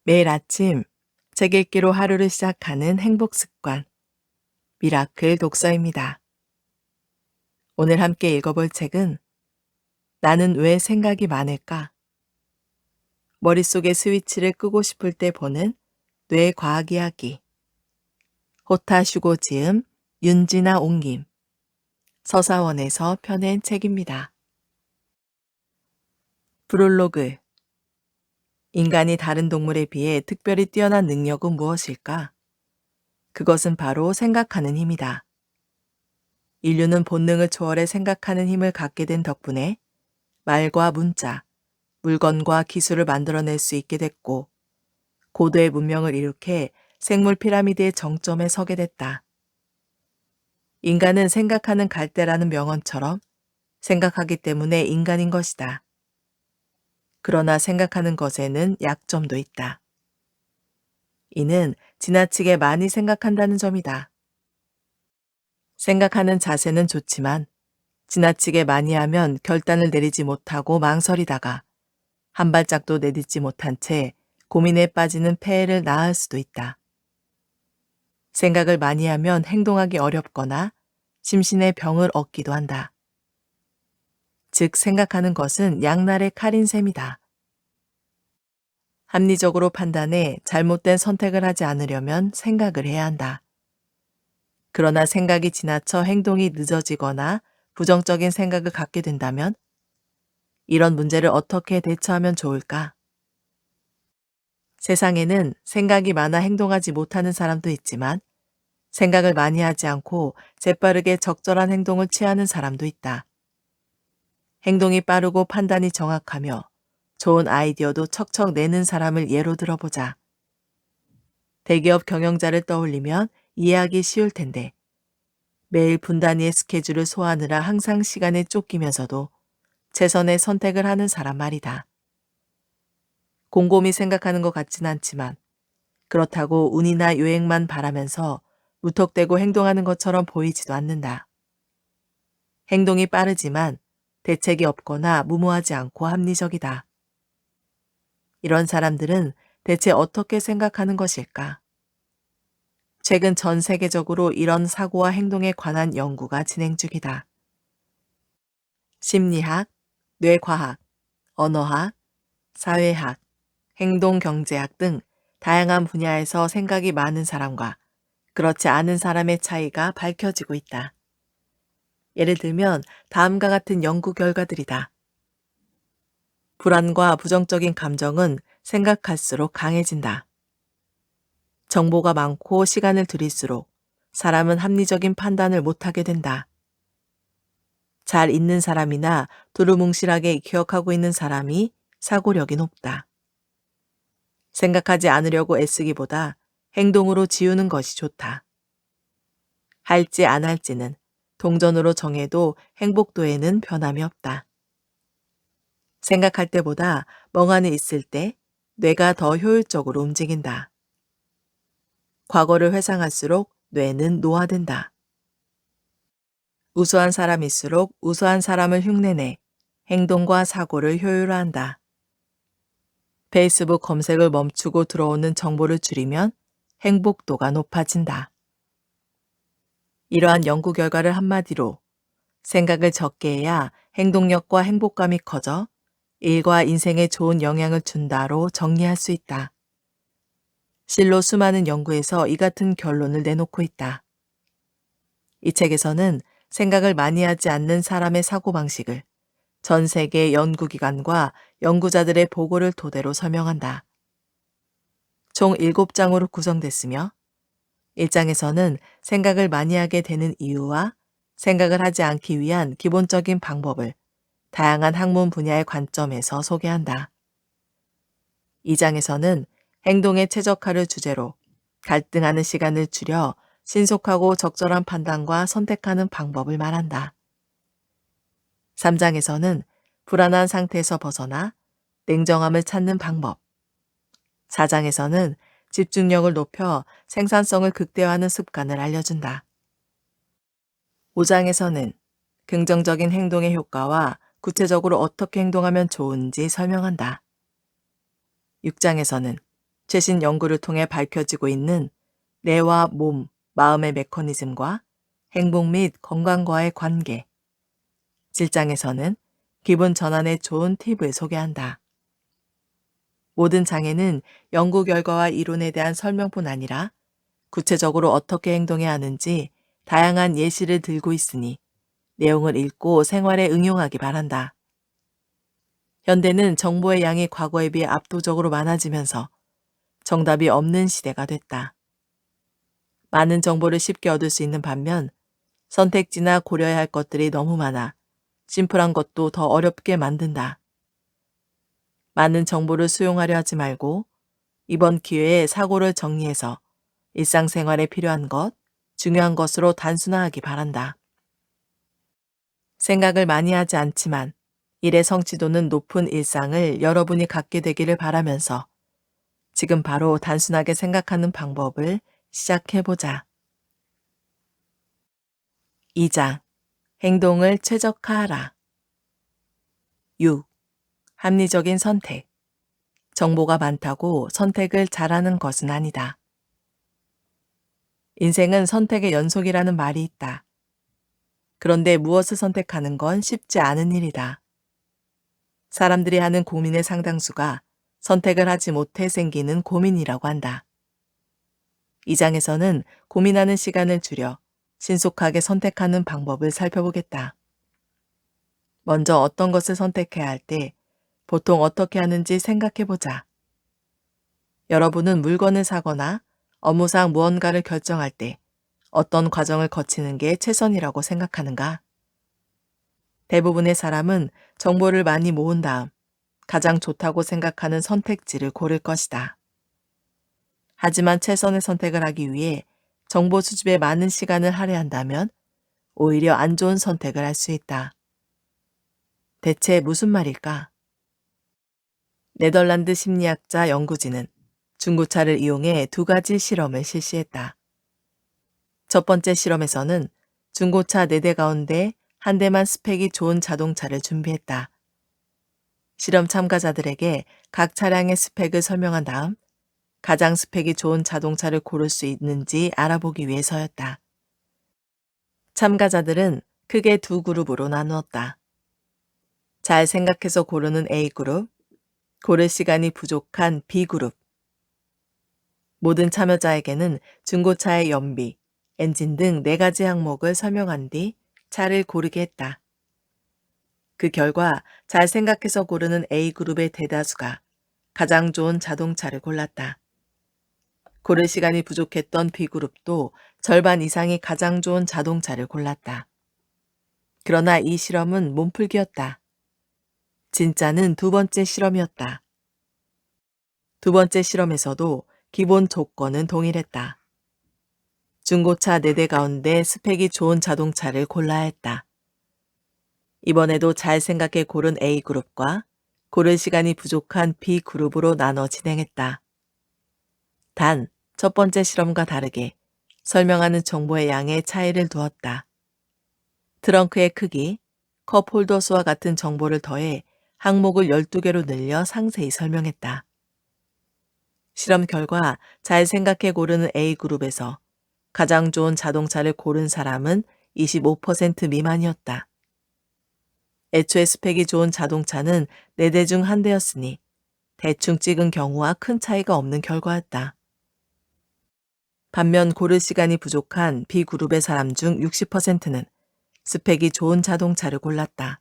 매일 아침 책 읽기로 하루를 시작하는 행복 습관, 미라클 독서입니다. 오늘 함께 읽어볼 책은 나는 왜 생각이 많을까? 머릿속의 스위치를 끄고 싶을 때 보는 뇌 과학 이야기. 호타 슈고 지음, 윤지나 옹김. 서사원에서 펴낸 책입니다. 프롤로그. 인간이 다른 동물에 비해 특별히 뛰어난 능력은 무엇일까? 그것은 바로 생각하는 힘이다. 인류는 본능을 초월해 생각하는 힘을 갖게 된 덕분에 말과 문자, 물건과 기술을 만들어낼 수 있게 됐고, 고도의 문명을 일으켜 생물 피라미드의 정점에 서게 됐다. 인간은 생각하는 갈대라는 명언처럼 생각하기 때문에 인간인 것이다. 그러나 생각하는 것에는 약점도 있다. 이는 지나치게 많이 생각한다는 점이다. 생각하는 자세는 좋지만 지나치게 많이 하면 결단을 내리지 못하고 망설이다가 한 발짝도 내딛지 못한 채 고민에 빠지는 폐해를 낳을 수도 있다. 생각을 많이 하면 행동하기 어렵거나 심신의 병을 얻기도 한다. 즉 생각하는 것은 양날의 칼인 셈이다. 합리적으로 판단해 잘못된 선택을 하지 않으려면 생각을 해야 한다. 그러나 생각이 지나쳐 행동이 늦어지거나 부정적인 생각을 갖게 된다면 이런 문제를 어떻게 대처하면 좋을까? 세상에는 생각이 많아 행동하지 못하는 사람도 있지만 생각을 많이 하지 않고 재빠르게 적절한 행동을 취하는 사람도 있다. 행동이 빠르고 판단이 정확하며 좋은 아이디어도 척척 내는 사람을 예로 들어보자. 대기업 경영자를 떠올리면 이해하기 쉬울 텐데 매일 분단위의 스케줄을 소화하느라 항상 시간에 쫓기면서도 최선의 선택을 하는 사람 말이다. 곰곰이 생각하는 것 같진 않지만 그렇다고 운이나 요행만 바라면서 무턱대고 행동하는 것처럼 보이지도 않는다. 행동이 빠르지만 대책이 없거나 무모하지 않고 합리적이다. 이런 사람들은 대체 어떻게 생각하는 것일까? 최근 전 세계적으로 이런 사고와 행동에 관한 연구가 진행 중이다. 심리학, 뇌과학, 언어학, 사회학, 행동경제학 등 다양한 분야에서 생각이 많은 사람과 그렇지 않은 사람의 차이가 밝혀지고 있다. 예를 들면 다음과 같은 연구 결과들이다. 불안과 부정적인 감정은 생각할수록 강해진다. 정보가 많고 시간을 들일수록 사람은 합리적인 판단을 못하게 된다. 잘 있는 사람이나 두루뭉실하게 기억하고 있는 사람이 사고력이 높다. 생각하지 않으려고 애쓰기보다 행동으로 지우는 것이 좋다. 할지 안 할지는 동전으로 정해도 행복도에는 변함이 없다. 생각할 때보다 멍하니 있을 때 뇌가 더 효율적으로 움직인다. 과거를 회상할수록 뇌는 노화된다. 우수한 사람일수록 우수한 사람을 흉내내 행동과 사고를 효율화한다. 페이스북 검색을 멈추고 들어오는 정보를 줄이면 행복도가 높아진다. 이러한 연구 결과를 한마디로 생각을 적게 해야 행동력과 행복감이 커져 일과 인생에 좋은 영향을 준다로 정리할 수 있다. 실로 수많은 연구에서 이 같은 결론을 내놓고 있다. 이 책에서는 생각을 많이 하지 않는 사람의 사고방식을 전 세계 연구기관과 연구자들의 보고를 토대로 설명한다. 총 7장으로 구성됐으며 1장에서는 생각을 많이 하게 되는 이유와 생각을 하지 않기 위한 기본적인 방법을 다양한 학문 분야의 관점에서 소개한다. 2장에서는 행동의 최적화를 주제로 갈등하는 시간을 줄여 신속하고 적절한 판단과 선택하는 방법을 말한다. 3장에서는 불안한 상태에서 벗어나 냉정함을 찾는 방법, 4장에서는 집중력을 높여 생산성을 극대화하는 습관을 알려준다. 5장에서는 긍정적인 행동의 효과와 구체적으로 어떻게 행동하면 좋은지 설명한다. 6장에서는 최신 연구를 통해 밝혀지고 있는 뇌와 몸, 마음의 메커니즘과 행복 및 건강과의 관계. 7장에서는 기분 전환에 좋은 팁을 소개한다. 모든 장애는 연구 결과와 이론에 대한 설명뿐 아니라 구체적으로 어떻게 행동해야 하는지 다양한 예시를 들고 있으니 내용을 읽고 생활에 응용하기 바란다. 현대는 정보의 양이 과거에 비해 압도적으로 많아지면서 정답이 없는 시대가 됐다. 많은 정보를 쉽게 얻을 수 있는 반면 선택지나 고려해야 할 것들이 너무 많아 심플한 것도 더 어렵게 만든다. 많은 정보를 수용하려 하지 말고 이번 기회에 사고를 정리해서 일상생활에 필요한 것, 중요한 것으로 단순화하기 바란다. 생각을 많이 하지 않지만 일의 성취도는 높은 일상을 여러분이 갖게 되기를 바라면서 지금 바로 단순하게 생각하는 방법을 시작해보자. 2장. 행동을 최적화하라. 6. 합리적인 선택. 정보가 많다고 선택을 잘하는 것은 아니다. 인생은 선택의 연속이라는 말이 있다. 그런데 무엇을 선택하는 건 쉽지 않은 일이다. 사람들이 하는 고민의 상당수가 선택을 하지 못해 생기는 고민이라고 한다. 이 장에서는 고민하는 시간을 줄여 신속하게 선택하는 방법을 살펴보겠다. 먼저 어떤 것을 선택해야 할 때 보통 어떻게 하는지 생각해보자. 여러분은 물건을 사거나 업무상 무언가를 결정할 때 어떤 과정을 거치는 게 최선이라고 생각하는가? 대부분의 사람은 정보를 많이 모은 다음 가장 좋다고 생각하는 선택지를 고를 것이다. 하지만 최선의 선택을 하기 위해 정보 수집에 많은 시간을 할애한다면 오히려 안 좋은 선택을 할 수 있다. 대체 무슨 말일까? 네덜란드 심리학자 연구진은 중고차를 이용해 두 가지 실험을 실시했다. 첫 번째 실험에서는 중고차 4대 가운데 한 대만 스펙이 좋은 자동차를 준비했다. 실험 참가자들에게 각 차량의 스펙을 설명한 다음 가장 스펙이 좋은 자동차를 고를 수 있는지 알아보기 위해서였다. 참가자들은 크게 두 그룹으로 나누었다. 잘 생각해서 고르는 A그룹, 고를 시간이 부족한 B그룹. 모든 참여자에게는 중고차의 연비, 엔진 등 4가지 항목을 설명한 뒤 차를 고르게 했다. 그 결과 잘 생각해서 고르는 A그룹의 대다수가 가장 좋은 자동차를 골랐다. 고를 시간이 부족했던 B그룹도 절반 이상이 가장 좋은 자동차를 골랐다. 그러나 이 실험은 몸풀기였다. 진짜는 두 번째 실험이었다. 두 번째 실험에서도 기본 조건은 동일했다. 중고차 4대 가운데 스펙이 좋은 자동차를 골라야 했다. 이번에도 잘 생각해 고른 A그룹과 고를 시간이 부족한 B그룹으로 나눠 진행했다. 단, 첫 번째 실험과 다르게 설명하는 정보의 양에 차이를 두었다. 트렁크의 크기, 컵홀더 수와 같은 정보를 더해 항목을 12개로 늘려 상세히 설명했다. 실험 결과 잘 생각해 고르는 A그룹에서 가장 좋은 자동차를 고른 사람은 25% 미만이었다. 애초에 스펙이 좋은 자동차는 4대 중 한 대였으니 대충 찍은 경우와 큰 차이가 없는 결과였다. 반면 고를 시간이 부족한 B그룹의 사람 중 60%는 스펙이 좋은 자동차를 골랐다.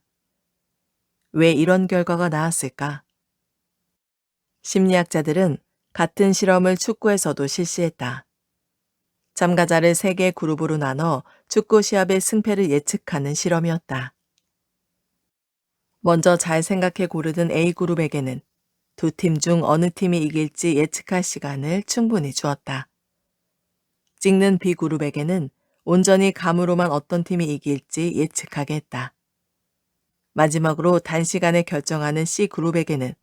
왜 이런 결과가 나왔을까? 심리학자들은 같은 실험을 축구에서도 실시했다. 참가자를 3개 그룹으로 나눠 축구 시합의 승패를 예측하는 실험이었다. 먼저 잘 생각해 고르던 A그룹에게는 두 팀 중 어느 팀이 이길지 예측할 시간을 충분히 주었다. 찍는 B그룹에게는 온전히 감으로만 어떤 팀이 이길지 예측하게 했다. 마지막으로 단시간에 결정하는 C그룹에게는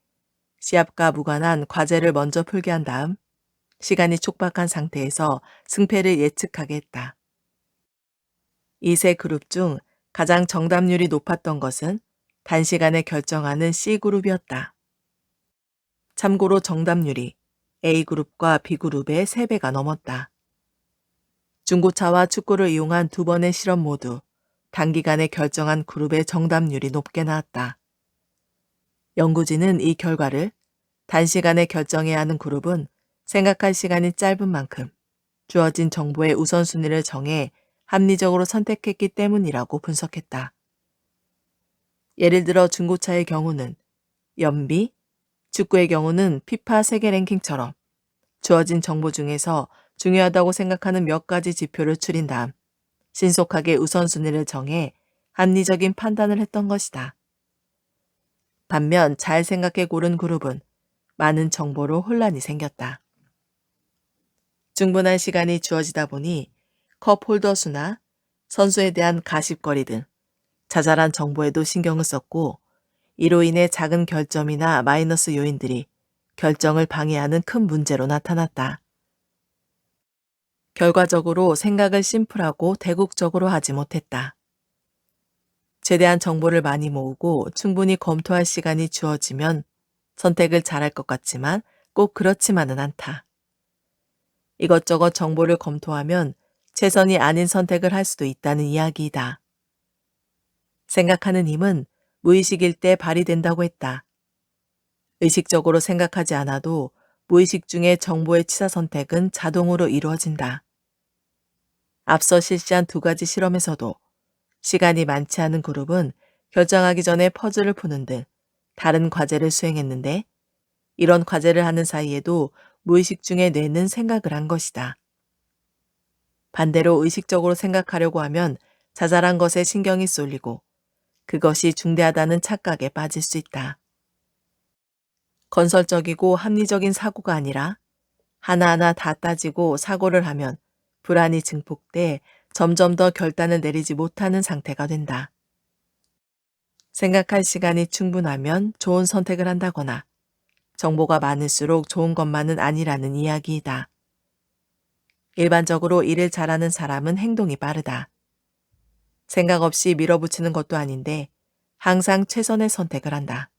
시합과 무관한 과제를 먼저 풀게 한 다음 시간이 촉박한 상태에서 승패를 예측하게 했다. 이 세 그룹 중 가장 정답률이 높았던 것은 단시간에 결정하는 C그룹이었다. 참고로 정답률이 A그룹과 B그룹의 3배가 넘었다. 중고차와 축구를 이용한 2번의 실험 모두 단기간에 결정한 그룹의 정답률이 높게 나왔다. 연구진은 이 결과를 단시간에 결정해야 하는 그룹은 생각할 시간이 짧은 만큼 주어진 정보의 우선순위를 정해 합리적으로 선택했기 때문이라고 분석했다. 예를 들어 중고차의 경우는 연비, 축구의 경우는 피파 세계 랭킹처럼 주어진 정보 중에서 중요하다고 생각하는 몇 가지 지표를 추린 다음 신속하게 우선순위를 정해 합리적인 판단을 했던 것이다. 반면 잘 생각해 고른 그룹은 많은 정보로 혼란이 생겼다. 충분한 시간이 주어지다 보니 컵 홀더 수나 선수에 대한 가십거리 등 자잘한 정보에도 신경을 썼고 이로 인해 작은 결점이나 마이너스 요인들이 결정을 방해하는 큰 문제로 나타났다. 결과적으로 생각을 심플하고 대국적으로 하지 못했다. 최대한 정보를 많이 모으고 충분히 검토할 시간이 주어지면 선택을 잘할 것 같지만 꼭 그렇지만은 않다. 이것저것 정보를 검토하면 최선이 아닌 선택을 할 수도 있다는 이야기이다. 생각하는 힘은 무의식일 때 발휘된다고 했다. 의식적으로 생각하지 않아도 무의식 중에 정보의 취사 선택은 자동으로 이루어진다. 앞서 실시한 2가지 실험에서도 시간이 많지 않은 그룹은 결정하기 전에 퍼즐을 푸는 등 다른 과제를 수행했는데 이런 과제를 하는 사이에도 무의식 중에 뇌는 생각을 한 것이다. 반대로 의식적으로 생각하려고 하면 자잘한 것에 신경이 쏠리고 그것이 중대하다는 착각에 빠질 수 있다. 건설적이고 합리적인 사고가 아니라 하나하나 다 따지고 사고를 하면 불안이 증폭돼 점점 더 결단을 내리지 못하는 상태가 된다. 생각할 시간이 충분하면 좋은 선택을 한다거나 정보가 많을수록 좋은 것만은 아니라는 이야기이다. 일반적으로 일을 잘하는 사람은 행동이 빠르다. 생각 없이 밀어붙이는 것도 아닌데 항상 최선의 선택을 한다.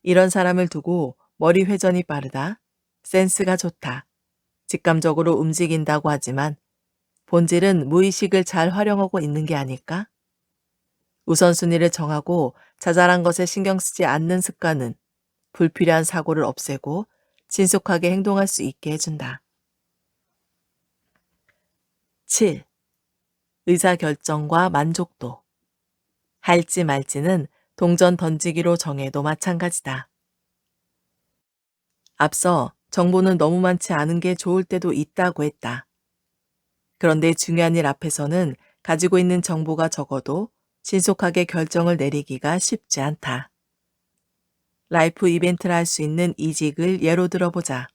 이런 사람을 두고 머리 회전이 빠르다, 센스가 좋다, 직감적으로 움직인다고 하지만 본질은 무의식을 잘 활용하고 있는 게 아닐까? 우선순위를 정하고 자잘한 것에 신경 쓰지 않는 습관은 불필요한 사고를 없애고 신속하게 행동할 수 있게 해준다. 7. 의사결정과 만족도. 할지 말지는 동전 던지기로 정해도 마찬가지다. 앞서 정보는 너무 많지 않은 게 좋을 때도 있다고 했다. 그런데 중요한 일 앞에서는 가지고 있는 정보가 적어도 신속하게 결정을 내리기가 쉽지 않다. 라이프 이벤트를 할 수 있는 이직을 예로 들어보자.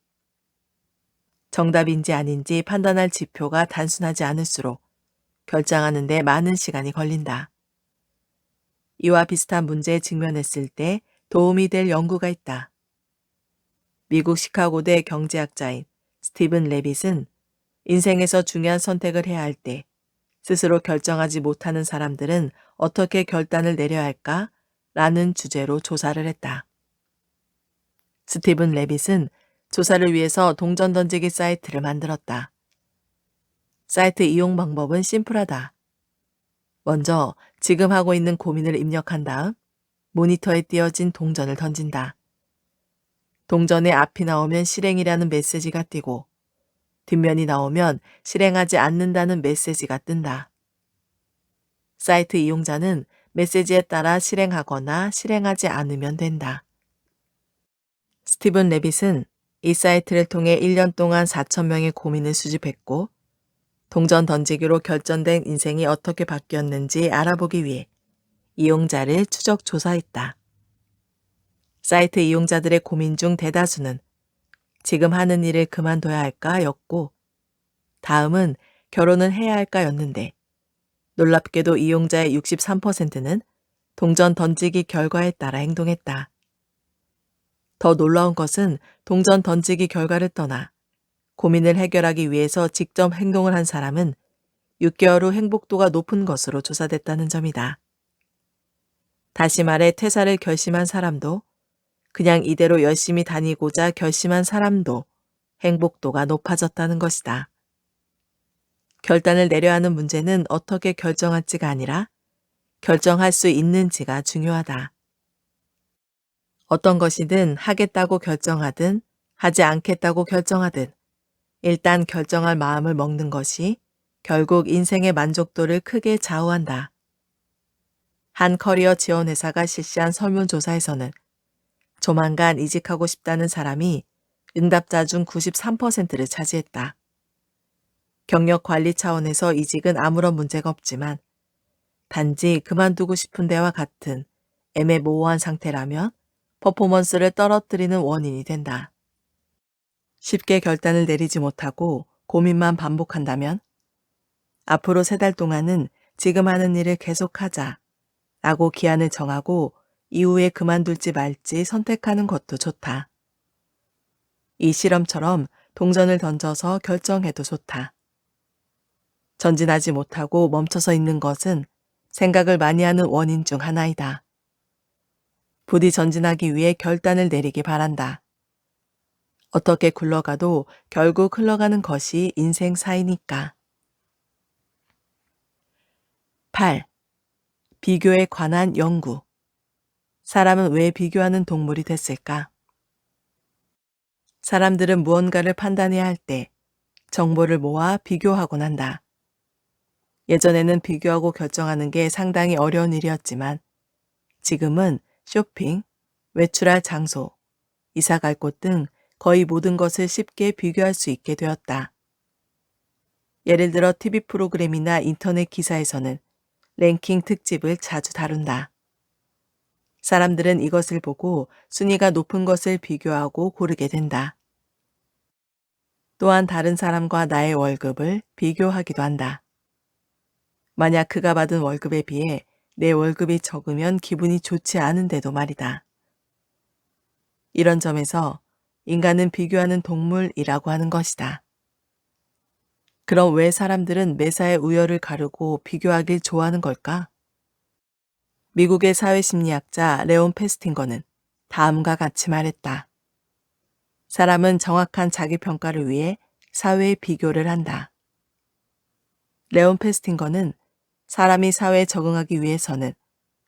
정답인지 아닌지 판단할 지표가 단순하지 않을수록 결정하는 데 많은 시간이 걸린다. 이와 비슷한 문제에 직면했을 때 도움이 될 연구가 있다. 미국 시카고대 경제학자인 스티븐 레빗은 인생에서 중요한 선택을 해야 할 때 스스로 결정하지 못하는 사람들은 어떻게 결단을 내려야 할까? 라는 주제로 조사를 했다. 스티븐 레빗은 조사를 위해서 동전 던지기 사이트를 만들었다. 사이트 이용 방법은 심플하다. 먼저 지금 하고 있는 고민을 입력한 다음 모니터에 띄어진 동전을 던진다. 동전의 앞이 나오면 실행이라는 메시지가 띄고 뒷면이 나오면 실행하지 않는다는 메시지가 뜬다. 사이트 이용자는 메시지에 따라 실행하거나 실행하지 않으면 된다. 스티븐 레빗은 이 사이트를 통해 1년 동안 4,000명의 고민을 수집했고 동전 던지기로 결정된 인생이 어떻게 바뀌었는지 알아보기 위해 이용자를 추적 조사했다. 사이트 이용자들의 고민 중 대다수는 지금 하는 일을 그만둬야 할까 였고 다음은 결혼은 해야 할까 였는데 놀랍게도 이용자의 63%는 동전 던지기 결과에 따라 행동했다. 더 놀라운 것은 동전 던지기 결과를 떠나 고민을 해결하기 위해서 직접 행동을 한 사람은 6개월 후 행복도가 높은 것으로 조사됐다는 점이다. 다시 말해 퇴사를 결심한 사람도 그냥 이대로 열심히 다니고자 결심한 사람도 행복도가 높아졌다는 것이다. 결단을 내려야 하는 문제는 어떻게 결정할지가 아니라 결정할 수 있는지가 중요하다. 어떤 것이든 하겠다고 결정하든 하지 않겠다고 결정하든 일단 결정할 마음을 먹는 것이 결국 인생의 만족도를 크게 좌우한다. 한 커리어 지원 회사가 실시한 설문조사에서는 조만간 이직하고 싶다는 사람이 응답자 중 93%를 차지했다. 경력 관리 차원에서 이직은 아무런 문제가 없지만 단지 그만두고 싶은 데와 같은 애매모호한 상태라면 퍼포먼스를 떨어뜨리는 원인이 된다. 쉽게 결단을 내리지 못하고 고민만 반복한다면 앞으로 3달 동안은 지금 하는 일을 계속하자 라고 기한을 정하고 이후에 그만둘지 말지 선택하는 것도 좋다. 이 실험처럼 동전을 던져서 결정해도 좋다. 전진하지 못하고 멈춰서 있는 것은 생각을 많이 하는 원인 중 하나이다. 부디 전진하기 위해 결단을 내리기 바란다. 어떻게 굴러가도 결국 흘러가는 것이 인생사이니까. 8. 비교에 관한 연구. 사람은 왜 비교하는 동물이 됐을까? 사람들은 무언가를 판단해야 할 때 정보를 모아 비교하곤 한다. 예전에는 비교하고 결정하는 게 상당히 어려운 일이었지만 지금은 쇼핑, 외출할 장소, 이사 갈 곳 등 거의 모든 것을 쉽게 비교할 수 있게 되었다. 예를 들어 TV 프로그램이나 인터넷 기사에서는 랭킹 특집을 자주 다룬다. 사람들은 이것을 보고 순위가 높은 것을 비교하고 고르게 된다. 또한 다른 사람과 나의 월급을 비교하기도 한다. 만약 그가 받은 월급에 비해 내 월급이 적으면 기분이 좋지 않은데도 말이다. 이런 점에서 인간은 비교하는 동물이라고 하는 것이다. 그럼 왜 사람들은 매사에 우열을 가르고 비교하길 좋아하는 걸까? 미국의 사회심리학자 레온 페스팅거는 다음과 같이 말했다. 사람은 정확한 자기평가를 위해 사회에 비교를 한다. 레온 페스팅거는 사람이 사회에 적응하기 위해서는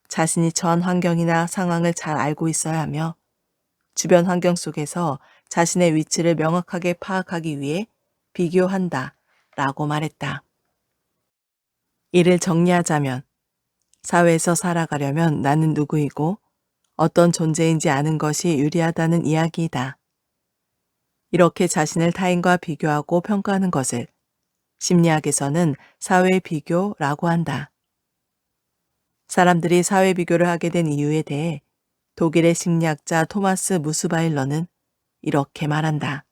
자신이 처한 환경이나 상황을 잘 알고 있어야 하며 주변 환경 속에서 자신의 위치를 명확하게 파악하기 위해 비교한다 라고 말했다. 이를 정리하자면 사회에서 살아가려면 나는 누구이고 어떤 존재인지 아는 것이 유리하다는 이야기이다. 이렇게 자신을 타인과 비교하고 평가하는 것을 심리학에서는 사회 비교라고 한다. 사람들이 사회 비교를 하게 된 이유에 대해 독일의 심리학자 토마스 무스바일러는 이렇게 말한다.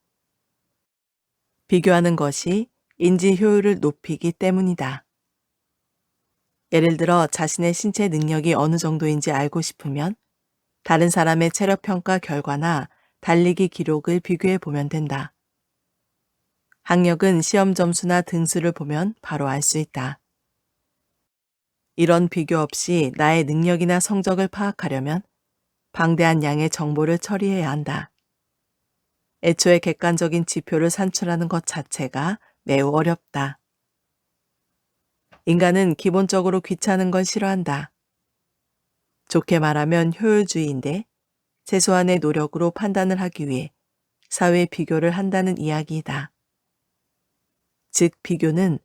비교하는 것이 인지 효율을 높이기 때문이다. 예를 들어 자신의 신체 능력이 어느 정도인지 알고 싶으면 다른 사람의 체력 평가 결과나 달리기 기록을 비교해 보면 된다. 학력은 시험 점수나 등수를 보면 바로 알 수 있다. 이런 비교 없이 나의 능력이나 성적을 파악하려면 방대한 양의 정보를 처리해야 한다. 애초에 객관적인 지표를 산출하는 것 자체가 매우 어렵다. 인간은 기본적으로 귀찮은 걸 싫어한다. 좋게 말하면 효율주의인데 최소한의 노력으로 판단을 하기 위해 사회 비교를 한다는 이야기이다. 즉, 비교는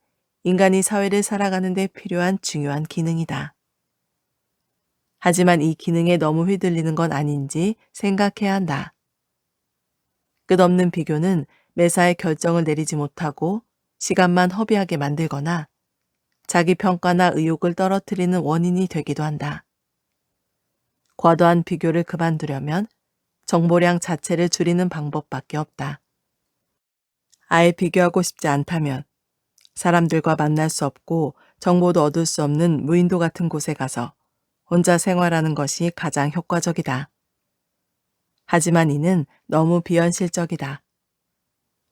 인간이 사회를 살아가는 데 필요한 중요한 기능이다. 하지만 이 기능에 너무 휘둘리는 건 아닌지 생각해야 한다. 끝없는 비교는 매사에 결정을 내리지 못하고 시간만 허비하게 만들거나 자기 평가나 의욕을 떨어뜨리는 원인이 되기도 한다. 과도한 비교를 그만두려면 정보량 자체를 줄이는 방법밖에 없다. 아예 비교하고 싶지 않다면 사람들과 만날 수 없고 정보도 얻을 수 없는 무인도 같은 곳에 가서 혼자 생활하는 것이 가장 효과적이다. 하지만 이는 너무 비현실적이다.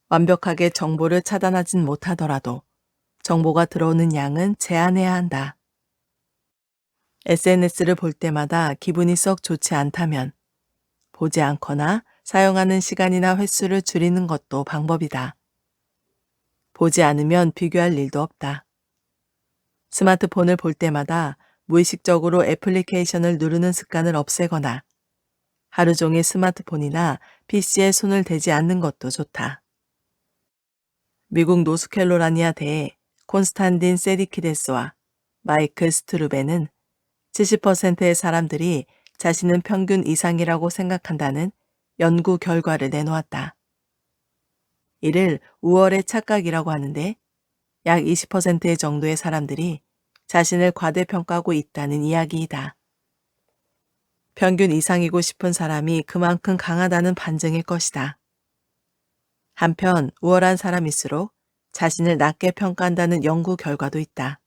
완벽하게 정보를 차단하진 못하더라도 정보가 들어오는 양은 제한해야 한다. SNS를 볼 때마다 기분이 썩 좋지 않다면 보지 않거나 사용하는 시간이나 횟수를 줄이는 것도 방법이다. 보지 않으면 비교할 일도 없다. 스마트폰을 볼 때마다 무의식적으로 애플리케이션을 누르는 습관을 없애거나 하루 종일 스마트폰이나 PC에 손을 대지 않는 것도 좋다. 미국 노스캐롤라니아 대의 콘스탄딘 세디키데스와 마이클 스트루베는 70%의 사람들이 자신은 평균 이상이라고 생각한다는 연구 결과를 내놓았다. 이를 우월의 착각이라고 하는데 약 20% 정도의 사람들이 자신을 과대평가하고 있다는 이야기이다. 평균 이상이고 싶은 사람이 그만큼 강하다는 반증일 것이다. 한편 우월한 사람일수록 자신을 낮게 평가한다는 연구 결과도 있다.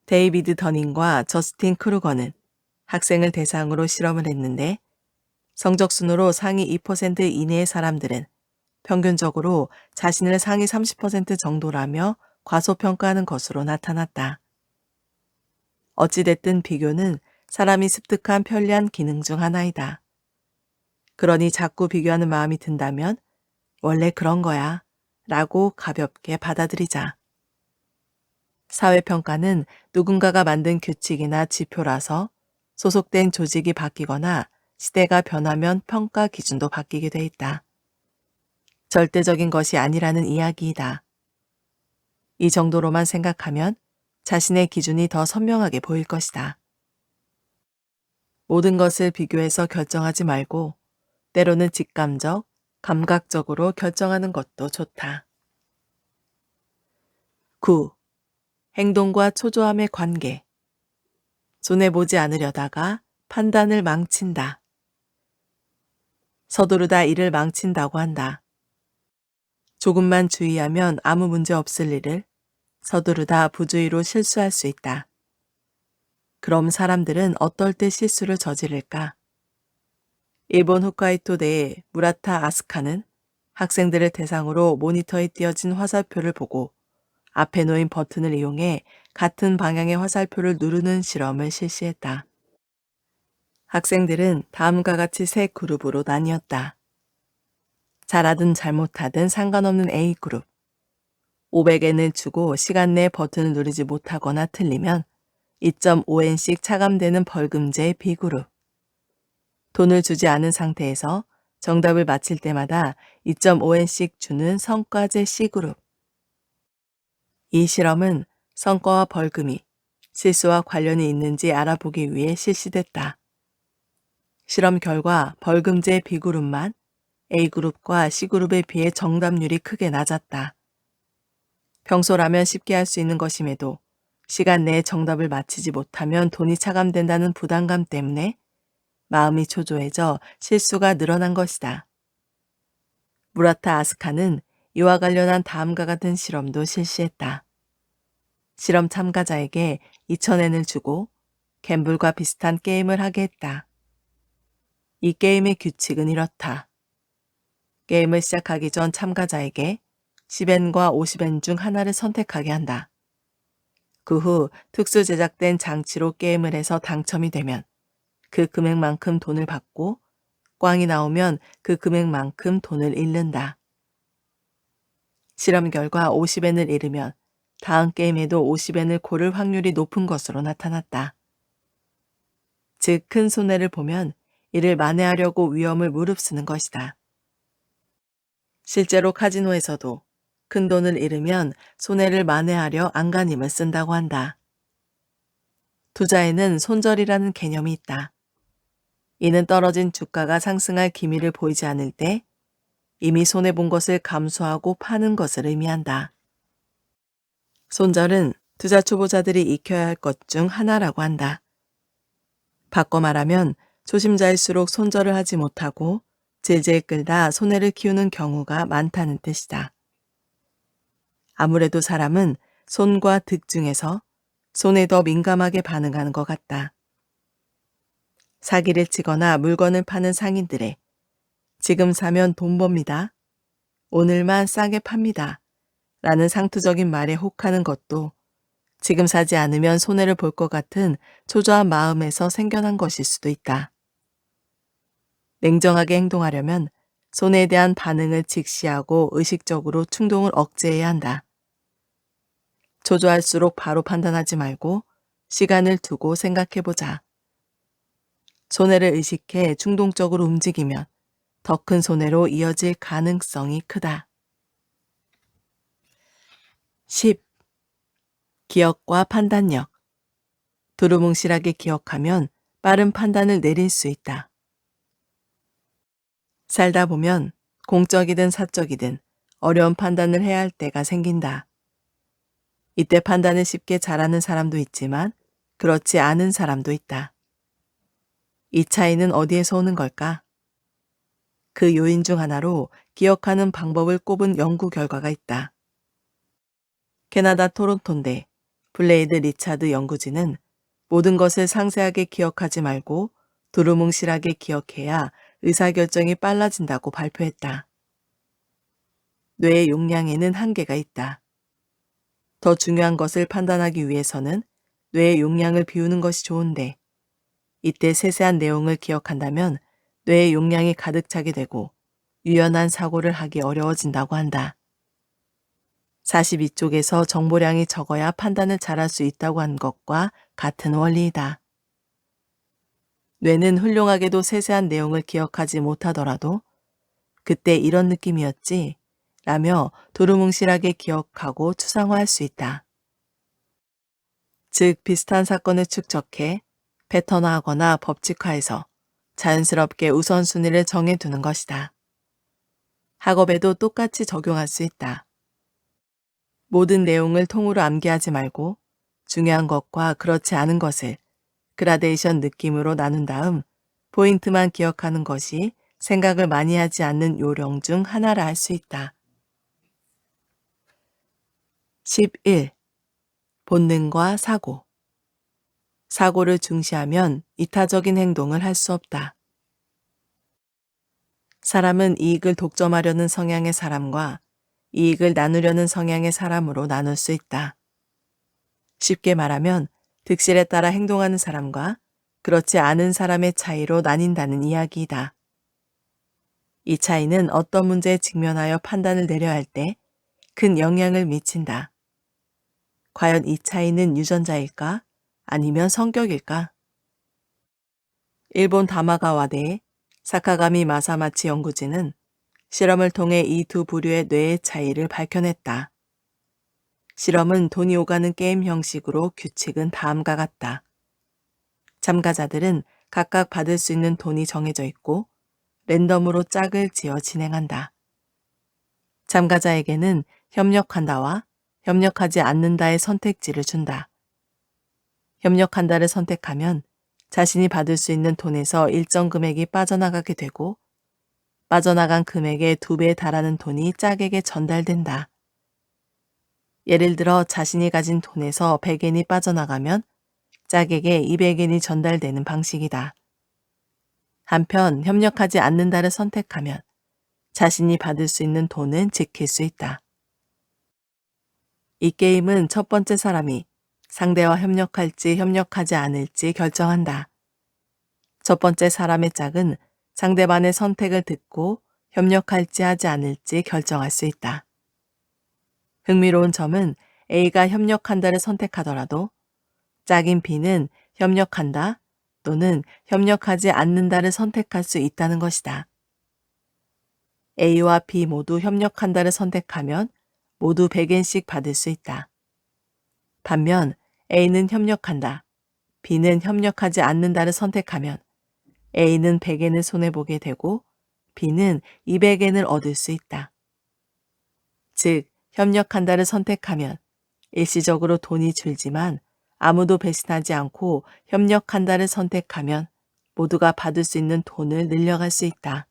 데이비드 더닝과 저스틴 크루거는 학생을 대상으로 실험을 했는데 성적 순으로 상위 2% 이내의 사람들은 평균적으로 자신을 상위 30% 정도라며 과소평가하는 것으로 나타났다. 어찌됐든 비교는 사람이 습득한 편리한 기능 중 하나이다. 그러니 자꾸 비교하는 마음이 든다면 원래 그런 거야 라고 가볍게 받아들이자. 사회평가는 누군가가 만든 규칙이나 지표라서 소속된 조직이 바뀌거나 시대가 변하면 평가 기준도 바뀌게 돼 있다. 절대적인 것이 아니라는 이야기이다. 이 정도로만 생각하면 자신의 기준이 더 선명하게 보일 것이다. 모든 것을 비교해서 결정하지 말고 때로는 직감적, 감각적으로 결정하는 것도 좋다. 9. 행동과 초조함의 관계. 손해보지 않으려다가 판단을 망친다. 서두르다 일을 망친다고 한다. 조금만 주의하면 아무 문제 없을 일을 서두르다 부주의로 실수할 수 있다. 그럼 사람들은 어떨 때 실수를 저지를까? 일본 홋카이도대의 무라타 아스카는 학생들을 대상으로 모니터에 띄어진 화살표를 보고 앞에 놓인 버튼을 이용해 같은 방향의 화살표를 누르는 실험을 실시했다. 학생들은 다음과 같이 세 그룹으로 나뉘었다. 잘하든 잘못하든 상관없는 A그룹. 500엔을 주고 시간 내에 버튼을 누르지 못하거나 틀리면 2.5엔씩 차감되는 벌금제 B그룹. 돈을 주지 않은 상태에서 정답을 맞힐 때마다 2.5엔씩 주는 성과제 C그룹. 이 실험은 성과와 벌금이 실수와 관련이 있는지 알아보기 위해 실시됐다. 실험 결과 벌금제 B그룹만 A그룹과 C그룹에 비해 정답률이 크게 낮았다. 평소라면 쉽게 할 수 있는 것임에도 시간 내에 정답을 맞히지 못하면 돈이 차감된다는 부담감 때문에 마음이 초조해져 실수가 늘어난 것이다. 무라타 아스카는 이와 관련한 다음과 같은 실험도 실시했다. 실험 참가자에게 2,000엔을 주고 갬블과 비슷한 게임을 하게 했다. 이 게임의 규칙은 이렇다. 게임을 시작하기 전 참가자에게 10엔과 50엔 중 하나를 선택하게 한다. 그 후 특수 제작된 장치로 게임을 해서 당첨이 되면 그 금액만큼 돈을 받고 꽝이 나오면 그 금액만큼 돈을 잃는다. 실험 결과 50엔을 잃으면 다음 게임에도 50엔을 고를 확률이 높은 것으로 나타났다. 즉, 큰 손해를 보면 이를 만회하려고 위험을 무릅쓰는 것이다. 실제로 카지노에서도 큰 돈을 잃으면 손해를 만회하려 안간힘을 쓴다고 한다. 투자에는 손절이라는 개념이 있다. 이는 떨어진 주가가 상승할 기미를 보이지 않을 때 이미 손해본 것을 감수하고 파는 것을 의미한다. 손절은 투자 초보자들이 익혀야 할 것 중 하나라고 한다. 바꿔 말하면 초심자일수록 손절을 하지 못하고 질질 끌다 손해를 키우는 경우가 많다는 뜻이다. 아무래도 사람은 손과 득 중에서 손에 더 민감하게 반응하는 것 같다. 사기를 치거나 물건을 파는 상인들의 지금 사면 돈 법니다. 오늘만 싸게 팝니다. 라는 상투적인 말에 혹하는 것도 지금 사지 않으면 손해를 볼 것 같은 초조한 마음에서 생겨난 것일 수도 있다. 냉정하게 행동하려면 손해에 대한 반응을 직시하고 의식적으로 충동을 억제해야 한다. 초조할수록 바로 판단하지 말고 시간을 두고 생각해보자. 손해를 의식해 충동적으로 움직이면 더 큰 손해로 이어질 가능성이 크다. 10. 기억과 판단력. 두루뭉실하게 기억하면 빠른 판단을 내릴 수 있다. 살다 보면 공적이든 사적이든 어려운 판단을 해야 할 때가 생긴다. 이때 판단을 쉽게 잘하는 사람도 있지만 그렇지 않은 사람도 있다. 이 차이는 어디에서 오는 걸까? 그 요인 중 하나로 기억하는 방법을 꼽은 연구 결과가 있다. 캐나다 토론토인대 블레이드 리차드 연구진은 모든 것을 상세하게 기억하지 말고 두루뭉실하게 기억해야 의사결정이 빨라진다고 발표했다. 뇌의 용량에는 한계가 있다. 더 중요한 것을 판단하기 위해서는 뇌의 용량을 비우는 것이 좋은데 이때 세세한 내용을 기억한다면 뇌의 용량이 가득 차게 되고 유연한 사고를 하기 어려워진다고 한다. 42쪽에서 정보량이 적어야 판단을 잘할 수 있다고 한 것과 같은 원리이다. 뇌는 훌륭하게도 세세한 내용을 기억하지 못하더라도 그때 이런 느낌이었지 라며 두루뭉실하게 기억하고 추상화할 수 있다. 즉 비슷한 사건을 축적해 패턴화하거나 법칙화해서 자연스럽게 우선순위를 정해두는 것이다. 학업에도 똑같이 적용할 수 있다. 모든 내용을 통으로 암기하지 말고 중요한 것과 그렇지 않은 것을 그라데이션 느낌으로 나눈 다음 포인트만 기억하는 것이 생각을 많이 하지 않는 요령 중 하나라 할 수 있다. 11. 본능과 사고. 사고를 중시하면 이타적인 행동을 할 수 없다. 사람은 이익을 독점하려는 성향의 사람과 이익을 나누려는 성향의 사람으로 나눌 수 있다. 쉽게 말하면 득실에 따라 행동하는 사람과 그렇지 않은 사람의 차이로 나뉜다는 이야기이다. 이 차이는 어떤 문제에 직면하여 판단을 내려야 할 때 큰 영향을 미친다. 과연 이 차이는 유전자일까? 아니면 성격일까? 일본 다마가와대 사카가미 마사마치 연구진은 실험을 통해 이 두 부류의 뇌의 차이를 밝혀냈다. 실험은 돈이 오가는 게임 형식으로 규칙은 다음과 같다. 참가자들은 각각 받을 수 있는 돈이 정해져 있고 랜덤으로 짝을 지어 진행한다. 참가자에게는 협력한다와 협력하지 않는다의 선택지를 준다. 협력한다를 선택하면 자신이 받을 수 있는 돈에서 일정 금액이 빠져나가게 되고 빠져나간 금액의 2배에 달하는 돈이 짝에게 전달된다. 예를 들어 자신이 가진 돈에서 100엔이 빠져나가면 짝에게 200엔이 전달되는 방식이다. 한편 협력하지 않는다를 선택하면 자신이 받을 수 있는 돈은 지킬 수 있다. 이 게임은 첫 번째 사람이 상대와 협력할지 협력하지 않을지 결정한다. 첫 번째 사람의 짝은 상대방의 선택을 듣고 협력할지 하지 않을지 결정할 수 있다. 흥미로운 점은 A가 협력한다를 선택하더라도 짝인 B는 협력한다 또는 협력하지 않는다를 선택할 수 있다는 것이다. A와 B 모두 협력한다를 선택하면 모두 100엔씩 받을 수 있다. 반면 A는 협력한다, B는 협력하지 않는다를 선택하면 A는 100엔을 손해보게 되고 B는 200엔을 얻을 수 있다. 즉, 협력한다를 선택하면 일시적으로 돈이 줄지만 아무도 배신하지 않고 협력한다를 선택하면 모두가 받을 수 있는 돈을 늘려갈 수 있다.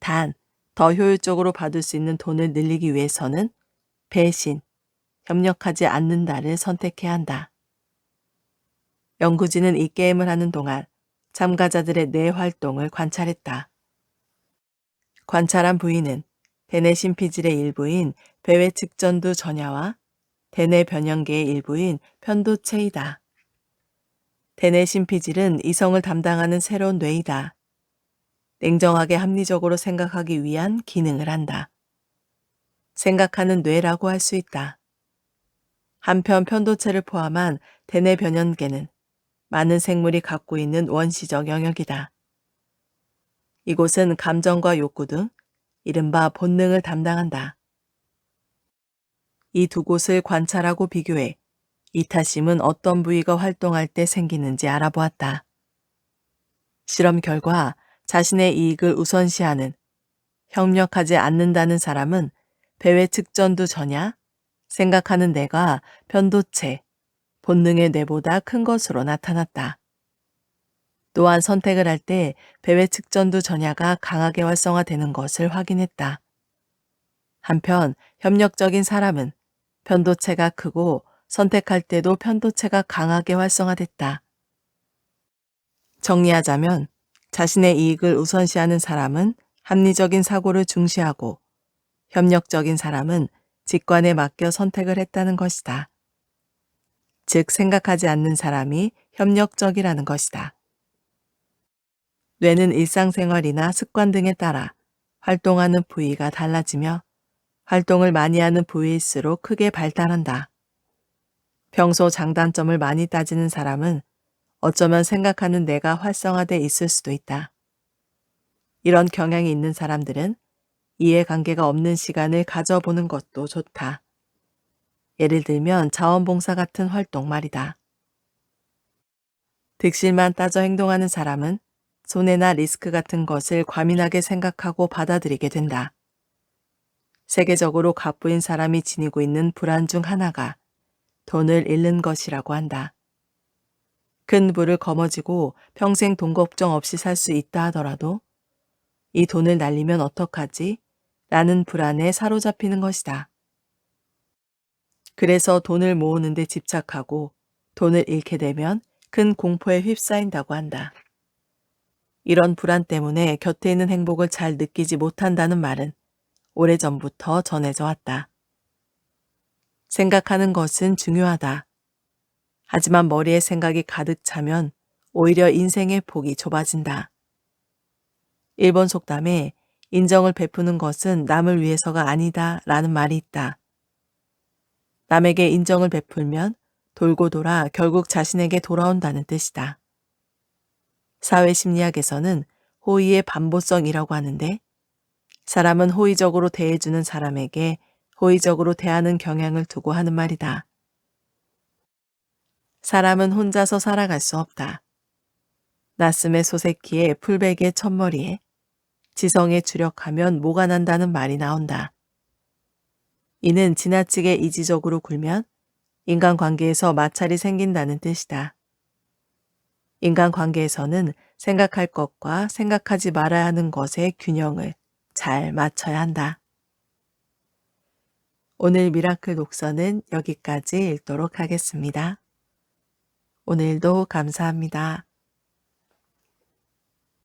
단, 더 효율적으로 받을 수 있는 돈을 늘리기 위해서는 배신, 협력하지 않는다를 선택해야 한다. 연구진은 이 게임을 하는 동안 참가자들의 뇌 활동을 관찰했다. 관찰한 부위는 대뇌 심피질의 일부인 배외측전두 전야와 대뇌 변형계의 일부인 편두체이다. 대뇌 심피질은 이성을 담당하는 새로운 뇌이다. 냉정하게 합리적으로 생각하기 위한 기능을 한다. 생각하는 뇌라고 할 수 있다. 한편 편도체를 포함한 대뇌 변연계는 많은 생물이 갖고 있는 원시적 영역이다. 이곳은 감정과 욕구 등 이른바 본능을 담당한다. 이 두 곳을 관찰하고 비교해 이타심은 어떤 부위가 활동할 때 생기는지 알아보았다. 실험 결과 자신의 이익을 우선시하는 협력하지 않는다는 사람은 배회 측전두 전야, 생각하는 뇌가 편도체, 본능의 뇌보다 큰 것으로 나타났다. 또한 선택을 할 때 배회 측전두 전야가 강하게 활성화되는 것을 확인했다. 한편 협력적인 사람은 편도체가 크고 선택할 때도 편도체가 강하게 활성화됐다. 정리하자면 자신의 이익을 우선시하는 사람은 합리적인 사고를 중시하고 협력적인 사람은 직관에 맡겨 선택을 했다는 것이다. 즉 생각하지 않는 사람이 협력적이라는 것이다. 뇌는 일상생활이나 습관 등에 따라 활동하는 부위가 달라지며 활동을 많이 하는 부위일수록 크게 발달한다. 평소 장단점을 많이 따지는 사람은 어쩌면 생각하는 뇌가 활성화돼 있을 수도 있다. 이런 경향이 있는 사람들은 이해관계가 없는 시간을 가져보는 것도 좋다. 예를 들면 자원봉사 같은 활동 말이다. 득실만 따져 행동하는 사람은 손해나 리스크 같은 것을 과민하게 생각하고 받아들이게 된다. 세계적으로 갑부인 사람이 지니고 있는 불안 중 하나가 돈을 잃는 것이라고 한다. 큰 부를 거머쥐고 평생 돈 걱정 없이 살 수 있다 하더라도 이 돈을 날리면 어떡하지? 라는 불안에 사로잡히는 것이다. 그래서 돈을 모으는 데 집착하고 돈을 잃게 되면 큰 공포에 휩싸인다고 한다. 이런 불안 때문에 곁에 있는 행복을 잘 느끼지 못한다는 말은 오래전부터 전해져 왔다. 생각하는 것은 중요하다. 하지만 머리에 생각이 가득 차면 오히려 인생의 폭이 좁아진다. 일본 속담에 인정을 베푸는 것은 남을 위해서가 아니다 라는 말이 있다. 남에게 인정을 베풀면 돌고 돌아 결국 자신에게 돌아온다는 뜻이다. 사회심리학에서는 호의의 반보성이라고 하는데 사람은 호의적으로 대해주는 사람에게 호의적으로 대하는 경향을 두고 하는 말이다. 사람은 혼자서 살아갈 수 없다. 나스의 소세키에 풀베개의 첫머리에 지성에 주력하면 뭐가 난다는 말이 나온다. 이는 지나치게 이지적으로 굴면 인간관계에서 마찰이 생긴다는 뜻이다. 인간관계에서는 생각할 것과 생각하지 말아야 하는 것의 균형을 잘 맞춰야 한다. 오늘 미라클 독서는 여기까지 읽도록 하겠습니다. 오늘도 감사합니다.